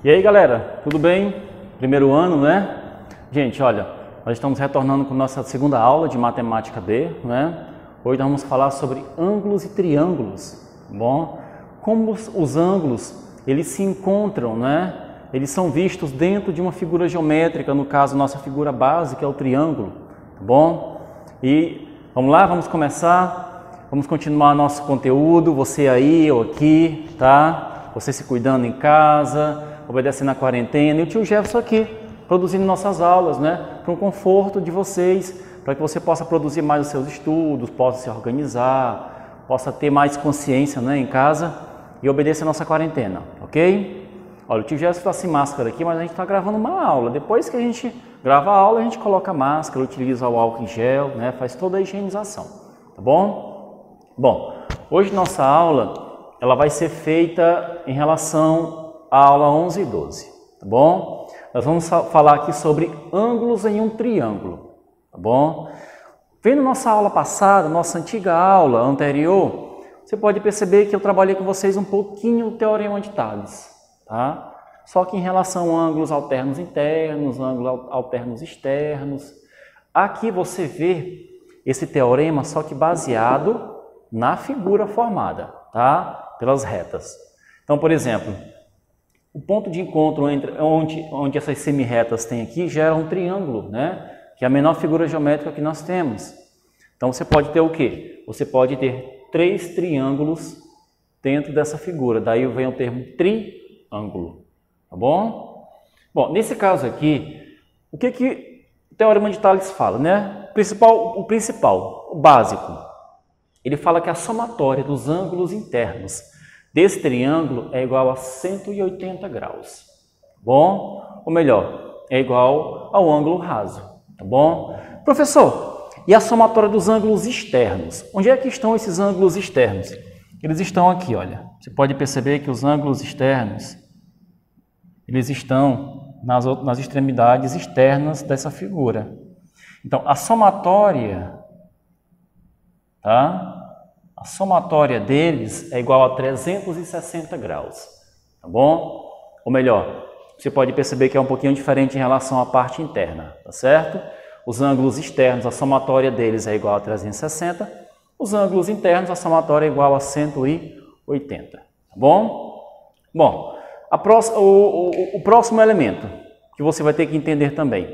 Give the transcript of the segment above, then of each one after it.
E aí, galera, tudo bem? Primeiro ano, né? Gente, olha, nós estamos retornando com nossa segunda aula de Matemática B, né? Hoje nós vamos falar sobre ângulos e triângulos, bom? Como os ângulos, eles se encontram, né? Eles são vistos dentro de uma figura geométrica, no caso, nossa figura básica é o triângulo, tá bom? E vamos lá, vamos começar, vamos continuar nosso conteúdo, você aí, eu aqui, tá? Você se cuidando em casa, obedecendo a quarentena, e o tio Jefferson aqui, produzindo nossas aulas, né? Para o conforto de vocês, para que você possa produzir mais os seus estudos, possa se organizar, possa ter mais consciência, né, em casa e obedecer a nossa quarentena, ok? Olha, o tio Jefferson está sem máscara aqui, mas a gente está gravando uma aula. Depois que a gente grava a aula, a gente coloca a máscara, utiliza o álcool em gel, né? Faz toda a higienização, tá bom? Bom, hoje nossa aula, ela vai ser feita em relação a aula 11 e 12, tá bom? Nós vamos falar aqui sobre ângulos em um triângulo, tá bom? Vendo nossa aula passada, nossa antiga aula anterior, você pode perceber que eu trabalhei com vocês um pouquinho o Teorema de Tales, tá? Só que em relação a ângulos alternos internos, ângulos alternos externos, aqui você vê esse teorema, só que baseado na figura formada, tá? Pelas retas. Então, por exemplo, o ponto de encontro onde essas semirretas têm aqui gera um triângulo, né? Que é a menor figura geométrica que nós temos. Então você pode ter o quê? Você pode ter 3 triângulos dentro dessa figura. Daí vem o termo triângulo, tá bom? Bom, nesse caso aqui, o que o Teorema de Tales fala, né? O básico, ele fala que a somatória dos ângulos internos desse triângulo é igual a 180 graus, tá bom? Ou melhor, é igual ao ângulo raso, tá bom? Professor, e a somatória dos ângulos externos? Onde é que estão esses ângulos externos? Eles estão aqui, olha. Você pode perceber que os ângulos externos, eles estão nas extremidades externas dessa figura. Então, a somatória, tá? A somatória deles é igual a 360 graus, tá bom? Ou melhor, você pode perceber que é um pouquinho diferente em relação à parte interna, tá certo? Os ângulos externos, a somatória deles é igual a 360, os ângulos internos, a somatória é igual a 180, tá bom? Bom, o próximo elemento que você vai ter que entender também.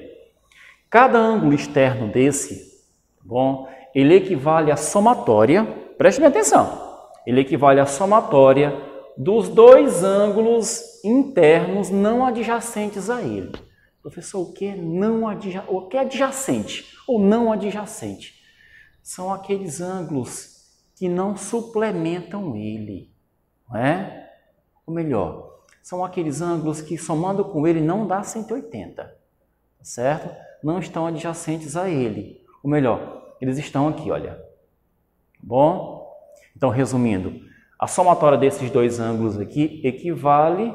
Cada ângulo externo desse, tá bom? Ele equivale à somatória. Preste bem atenção, ele equivale à somatória dos 2 ângulos internos não adjacentes a ele. Professor, o que é adjacente ou não adjacente? São aqueles ângulos que não suplementam ele, não é? Ou melhor, são aqueles ângulos que somando com ele não dá 180, tá certo? Não estão adjacentes a ele, ou melhor, eles estão aqui, olha. Bom, então resumindo, a somatória desses 2 ângulos aqui equivale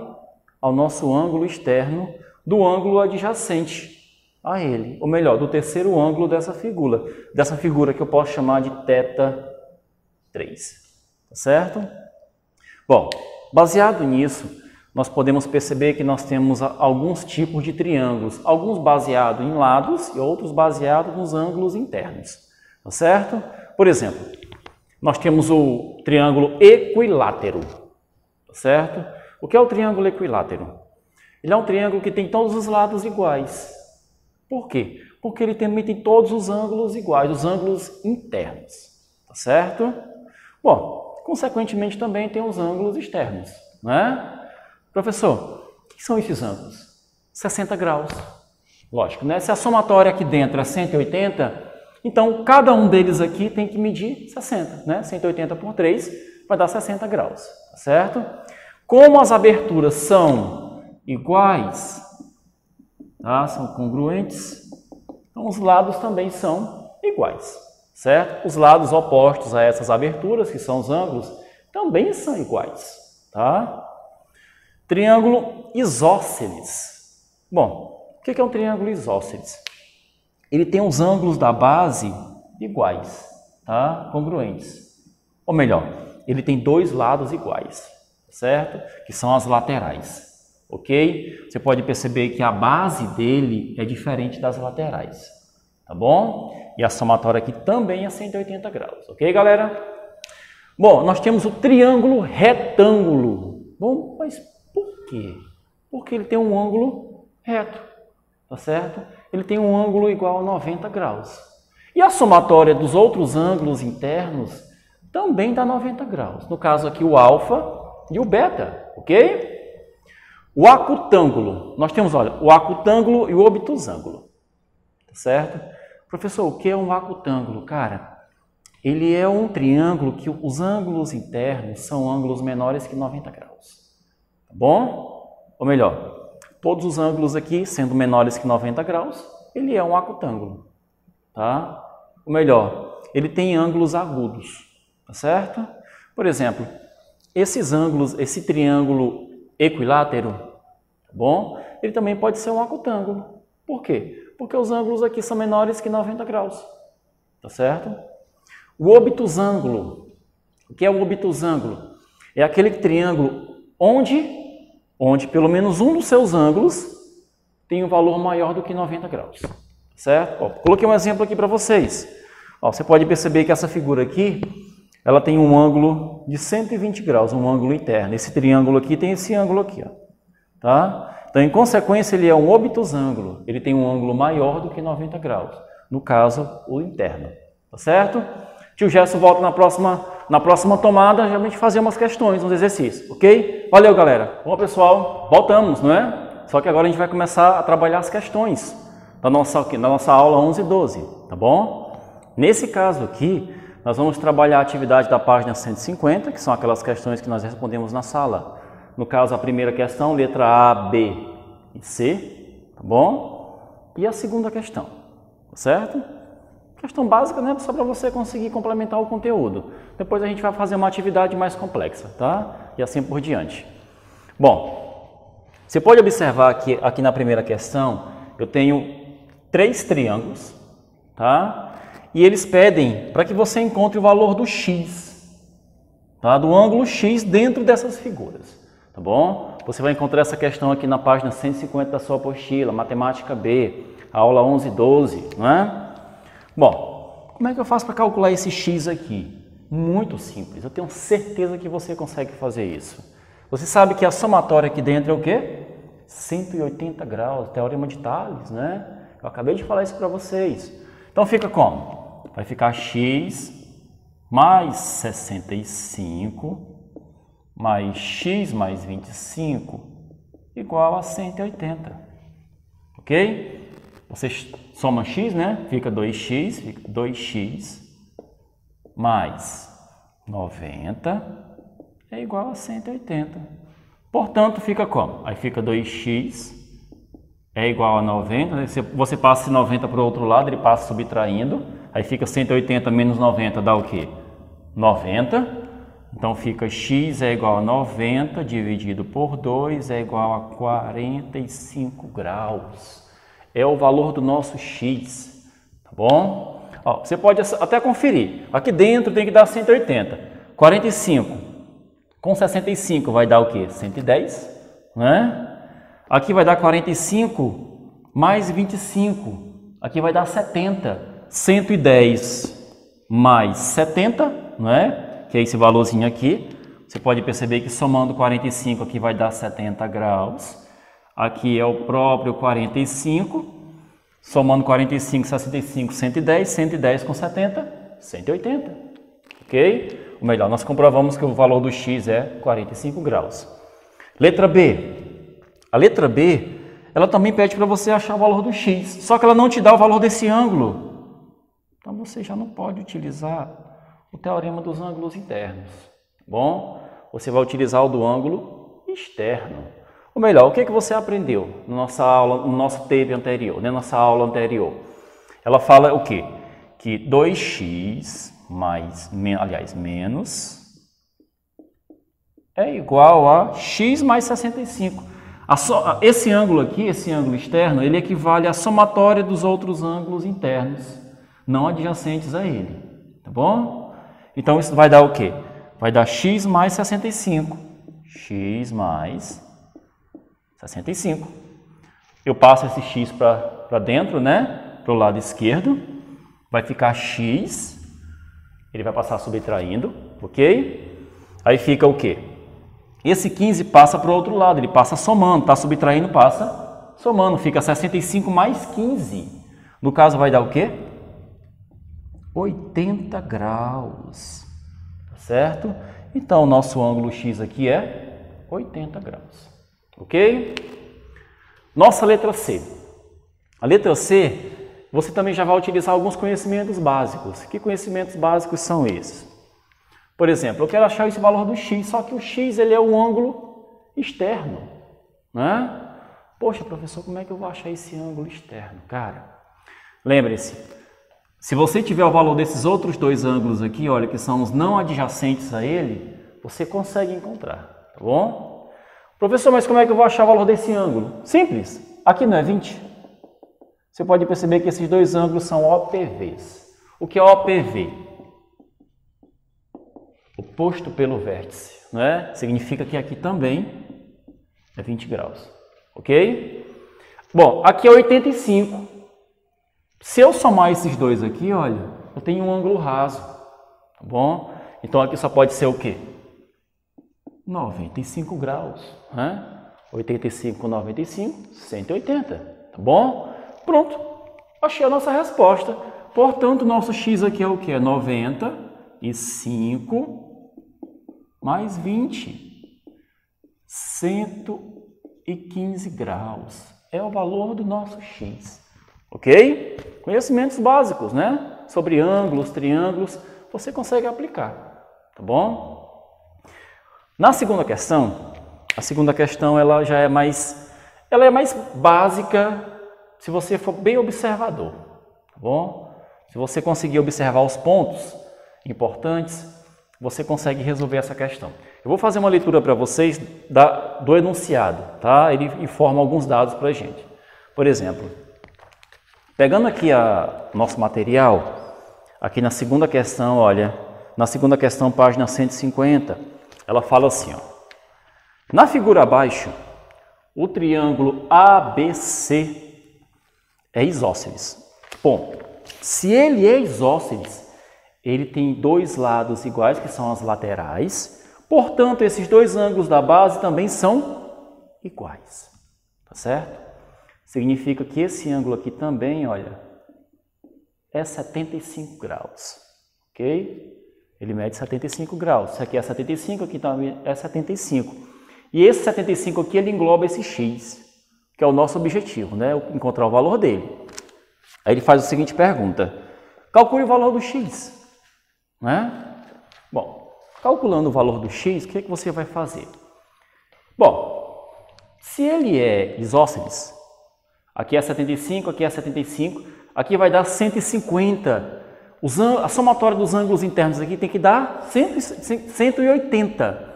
ao nosso ângulo externo do ângulo adjacente a ele, ou melhor, do terceiro ângulo dessa figura que eu posso chamar de θ3, tá certo? Bom, baseado nisso, nós podemos perceber que nós temos alguns tipos de triângulos, alguns baseados em lados e outros baseados nos ângulos internos, tá certo? Por exemplo, nós temos o triângulo equilátero, tá certo? O que é o triângulo equilátero? Ele é um triângulo que tem todos os lados iguais. Por quê? Porque ele também tem todos os ângulos iguais, os ângulos internos, tá certo? Bom, consequentemente também tem os ângulos externos, né? Professor, o que são esses ângulos? 60 graus. Lógico, né? Se a somatória aqui dentro é 180, então, cada um deles aqui tem que medir 60, né? 180 por 3 vai dar 60 graus, tá certo? Como as aberturas são iguais, tá? São congruentes, então os lados também são iguais, certo? Os lados opostos a essas aberturas, que são os ângulos, também são iguais, tá? Triângulo isósceles. Bom, o que é um triângulo isósceles? Ele tem os ângulos da base iguais, tá? Congruentes. Ou melhor, ele tem 2 lados iguais, certo? Que são as laterais. ok? Você pode perceber que a base dele é diferente das laterais, tá bom? E a somatória aqui também é 180 graus, ok, galera? Bom, nós temos o triângulo retângulo. Bom, mas por quê? Porque ele tem um ângulo reto, tá certo? Ele tem um ângulo igual a 90 graus. E a somatória dos outros ângulos internos também dá 90 graus. No caso aqui o alfa e o beta, ok? O acutângulo. Nós temos, olha, o acutângulo e o obtusângulo, tá certo? Professor, o que é um acutângulo? Cara, ele é um triângulo que os ângulos internos são ângulos menores que 90 graus. Tá bom? Ou melhor, todos os ângulos aqui, sendo menores que 90 graus, ele é um acutângulo. Tá? Ou melhor, ele tem ângulos agudos. Tá certo? Por exemplo, esses ângulos, esse triângulo equilátero, tá bom? Ele também pode ser um acutângulo. Por quê? Porque os ângulos aqui são menores que 90 graus. Tá certo? O obtusângulo. O que é o obtusângulo? É aquele triângulo onde pelo menos um dos seus ângulos tem um valor maior do que 90 graus. Certo? Ó, coloquei um exemplo aqui para vocês. Ó, você pode perceber que essa figura aqui, ela tem um ângulo de 120 graus, um ângulo interno. Esse triângulo aqui tem esse ângulo aqui. Ó, tá? Então, em consequência, ele é um obtusângulo. Ele tem um ângulo maior do que 90 graus. No caso, o interno. Tá certo? Tio Gerson volta na próxima tomada, já a gente fazer umas questões, uns exercícios, ok? Valeu, galera. Bom, pessoal, voltamos, não é? Só que agora a gente vai começar a trabalhar as questões da nossa aula 11 e 12, tá bom? Nesse caso aqui, nós vamos trabalhar a atividade da página 150, que são aquelas questões que nós respondemos na sala. No caso, a primeira questão, letra A, B e C, tá bom? E a segunda questão, tá certo? Questão básica, né? Só para você conseguir complementar o conteúdo. Depois a gente vai fazer uma atividade mais complexa, tá? E assim por diante. Bom, você pode observar que aqui na primeira questão eu tenho 3 triângulos, tá? E eles pedem para que você encontre o valor do x, tá? Do ângulo x dentro dessas figuras, tá bom? Você vai encontrar essa questão aqui na página 150 da sua apostila, Matemática B, aula 11 e 12, não é? Bom, como é que eu faço para calcular esse x aqui? Muito simples, eu tenho certeza que você consegue fazer isso. Você sabe que a somatória aqui dentro é o quê? 180 graus, teorema de Tales, né? Eu acabei de falar isso para vocês. Então fica como? Vai ficar x mais 65 mais x mais 25 igual a 180, ok? Você soma x, né? Fica 2x mais 90 é igual a 180. Portanto, fica como? Aí fica 2x é igual a 90. Você passa esse 90 para o outro lado, ele passa subtraindo. Aí fica 180 menos 90 dá o quê? 90. Então fica x é igual a 90 dividido por 2 é igual a 45 graus. É o valor do nosso x, tá bom? Ó, você pode até conferir. Aqui dentro tem que dar 180. 45 com 65 vai dar o quê? 110, né? Aqui vai dar 45 mais 25. Aqui vai dar 70. 110 mais 70, né? Que é esse valorzinho aqui. Você pode perceber que somando 45 aqui vai dar 70 graus. Aqui é o próprio 45, somando 45, 65, 110, 110 com 70, 180, ok? Ou melhor, nós comprovamos que o valor do x é 45 graus. Letra B. A letra B, ela também pede para você achar o valor do x, só que ela não te dá o valor desse ângulo. Então você já não pode utilizar o teorema dos ângulos internos, tá bom? Você vai utilizar o do ângulo externo. Ou melhor, o que você aprendeu na nossa aula, no nosso tape anterior, na nossa aula anterior? Ela fala o quê? Que 2x menos é igual a x mais 65. Esse ângulo aqui, esse ângulo externo, ele equivale à somatória dos outros ângulos internos, não adjacentes a ele, tá bom? Então isso vai dar o quê? Vai dar x mais 65. X mais 65. Eu passo esse x para dentro, né? Para o lado esquerdo. Vai ficar x. Ele vai passar subtraindo, ok? Aí fica o quê? Esse 15 passa para o outro lado, ele passa somando, está subtraindo, passa somando. Fica 65 mais 15. No caso vai dar o quê? 80 graus. Tá certo? Então, o nosso ângulo x aqui é 80 graus. Ok? Nossa letra C. A letra C, você também já vai utilizar alguns conhecimentos básicos. Que conhecimentos básicos são esses? Por exemplo, eu quero achar esse valor do x, só que o x ele é um ângulo externo, né? Poxa, professor, como é que eu vou achar esse ângulo externo? Cara, lembre-se, se você tiver o valor desses outros dois ângulos aqui, olha, que são os não adjacentes a ele, você consegue encontrar, tá bom? Professor, mas como é que eu vou achar o valor desse ângulo? Simples, aqui não é 20? Você pode perceber que esses dois ângulos são OPVs. O que é OPV? Oposto pelo vértice, né? Significa que aqui também é 20 graus, ok? Bom, aqui é 85. Se eu somar esses dois aqui, olha, eu tenho um ângulo raso, tá bom? Então aqui só pode ser o quê? 95 graus, né? 85 com 95, 180, tá bom? Pronto, achei a nossa resposta. Portanto, nosso x aqui é o quê? É 95 mais 20, 115 graus. É o valor do nosso x, ok? Conhecimentos básicos, né? Sobre ângulos, triângulos, você consegue aplicar, tá bom? Na segunda questão, a segunda questão ela já é mais básica se você for bem observador, tá bom? Se você conseguir observar os pontos importantes, você consegue resolver essa questão. Eu vou fazer uma leitura para vocês do enunciado, tá? Ele informa alguns dados para a gente. Por exemplo, pegando aqui nosso material, aqui na segunda questão, olha, na segunda questão, página 150, ela fala assim, ó. Na figura abaixo, o triângulo ABC é isósceles. Bom, se ele é isósceles, ele tem dois lados iguais, que são as laterais. Portanto, esses dois ângulos da base também são iguais. Tá certo? Significa que esse ângulo aqui também, olha, é 75 graus. Ok? Ele mede 75 graus. Isso aqui é 75, aqui também é 75. E esse 75 aqui, ele engloba esse x, que é o nosso objetivo, né? Encontrar o valor dele. Aí ele faz a seguinte pergunta. Calcule o valor do x. Né? Bom, calculando o valor do x, o que é que você vai fazer? Bom, se ele é isósceles, aqui é 75, aqui é 75, aqui vai dar 150. A somatória dos ângulos internos aqui tem que dar 180.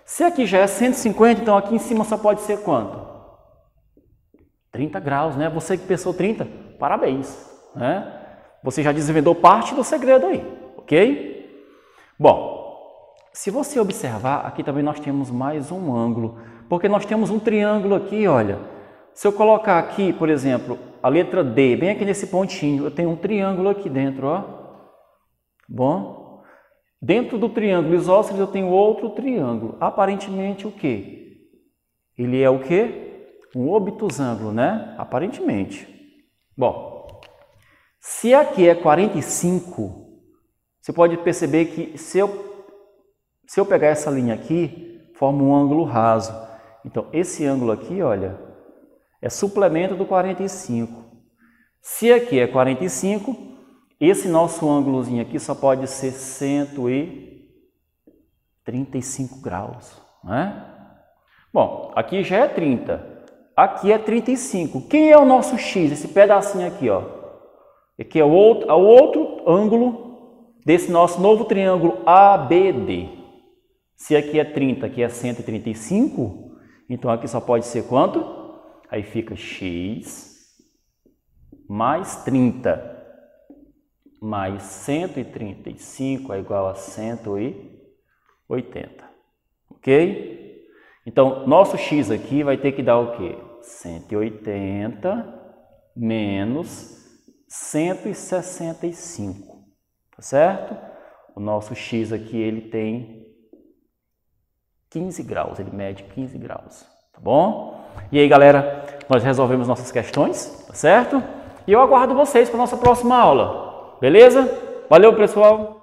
Se aqui já é 150, então aqui em cima só pode ser quanto? 30 graus, né? Você que pensou 30, parabéns, né? Você já desvendou parte do segredo aí, ok? Bom, se você observar, aqui também nós temos mais um ângulo, porque nós temos um triângulo aqui, olha. Se eu colocar aqui, por exemplo, a letra D, bem aqui nesse pontinho, eu tenho um triângulo aqui dentro, ó. Bom, dentro do triângulo isósceles eu tenho outro triângulo. Aparentemente o quê? Ele é o quê? Um obtusângulo, né? Aparentemente. Bom, se aqui é 45, você pode perceber que se eu pegar essa linha aqui, forma um ângulo raso. Então, esse ângulo aqui, olha, é suplemento do 45. Se aqui é 45, esse nosso ângulozinho aqui só pode ser 135 graus, né? Bom, aqui já é 30. Aqui é 35. Quem é o nosso x? Esse pedacinho aqui, ó. Aqui é o outro ângulo desse nosso novo triângulo ABD. Se aqui é 30, aqui é 135, então aqui só pode ser quanto? Aí fica x mais 30 mais 135 é igual a 180. Ok? Então, nosso x aqui vai ter que dar o quê? 180 menos 165, tá certo? O nosso x aqui, ele tem 15 graus, ele mede 15 graus, tá bom? E aí, galera, nós resolvemos nossas questões, tá certo? E eu aguardo vocês para a nossa próxima aula, beleza? Valeu, pessoal!